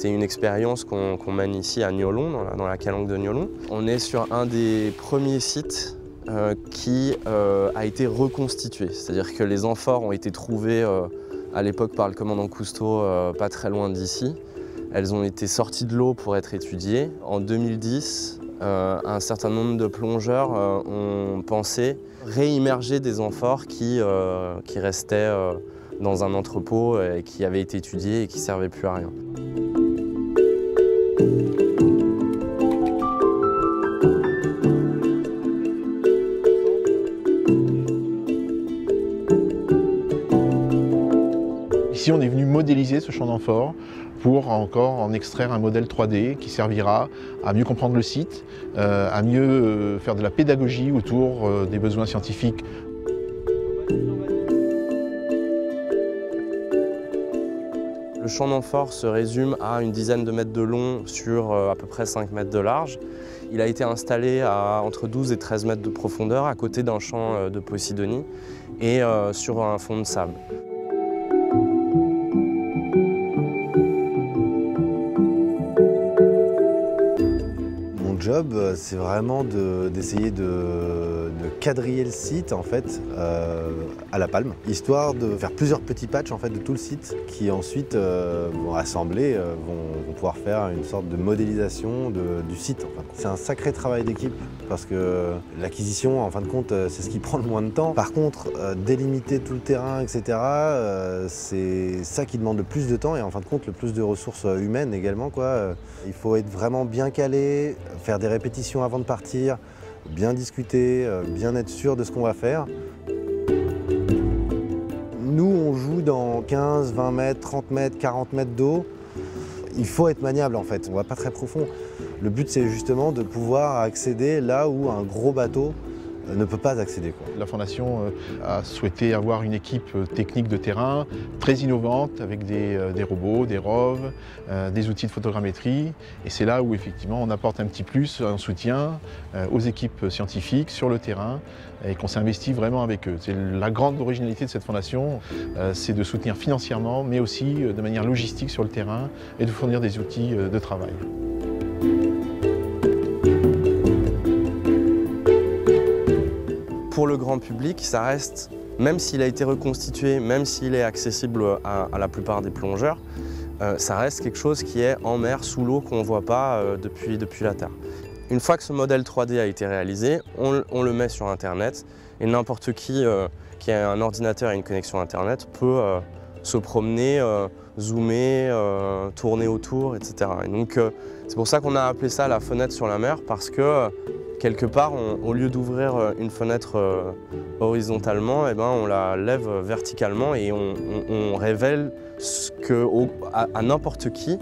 C'est une expérience qu'on mène ici à Niolon, dans la calanque de Niolon. On est sur un des premiers sites qui a été reconstitué. C'est-à-dire que les amphores ont été trouvées à l'époque par le commandant Cousteau, pas très loin d'ici. Elles ont été sorties de l'eau pour être étudiées. En 2010, un certain nombre de plongeurs ont pensé réimmerger des amphores qui restaient dans un entrepôt et qui avaient été étudiés et qui ne servaient plus à rien. Ici, on est venu modéliser ce champ d'amphores pour encore en extraire un modèle 3D qui servira à mieux comprendre le site, à mieux faire de la pédagogie autour des besoins scientifiques. Le champ d'amphores se résume à une dizaine de mètres de long sur à peu près 5 mètres de large. Il a été installé à entre 12 et 13 mètres de profondeur à côté d'un champ de Posidonie et sur un fond de sable. Mon job, c'est vraiment d'essayer de quadriller le site en fait, à la palme, histoire de faire plusieurs petits patchs en fait, de tout le site qui ensuite vont assembler, vont pouvoir faire une sorte de modélisation du site. En fait. C'est un sacré travail d'équipe parce que l'acquisition, en fin de compte, c'est ce qui prend le moins de temps. Par contre, délimiter tout le terrain, etc., c'est ça qui demande le plus de temps et en fin de compte le plus de ressources humaines également, quoi. Il faut être vraiment bien calé, faire des répétitions avant de partir, bien discuter, bien être sûr de ce qu'on va faire. Nous, on joue dans 15, 20 mètres, 30 mètres, 40 mètres d'eau. Il faut être maniable en fait, on va pas très profond. Le but, c'est justement de pouvoir accéder là où un gros bateau ne peut pas accéder, quoi. La Fondation a souhaité avoir une équipe technique de terrain très innovante avec des robots, des ROV, des outils de photogrammétrie. Et c'est là où effectivement on apporte un petit plus en soutien aux équipes scientifiques sur le terrain et qu'on s'investit vraiment avec eux. C'est la grande originalité de cette fondation, c'est de soutenir financièrement mais aussi de manière logistique sur le terrain et de fournir des outils de travail. Pour le grand public, ça reste, même s'il a été reconstitué, même s'il est accessible à la plupart des plongeurs, ça reste quelque chose qui est en mer, sous l'eau, qu'on ne voit pas depuis la Terre. Une fois que ce modèle 3D a été réalisé, on le met sur Internet et n'importe qui a un ordinateur et une connexion Internet peut se promener, zoomer, tourner autour, etc. Et donc c'est pour ça qu'on a appelé ça la fenêtre sur la mer, parce que quelque part, au lieu d'ouvrir une fenêtre horizontalement, eh ben, on la lève verticalement et on révèle à n'importe qui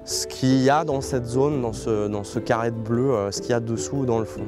ce qu'il y a dans cette zone, dans ce carré de bleu, ce qu'il y a dessous ou dans le fond.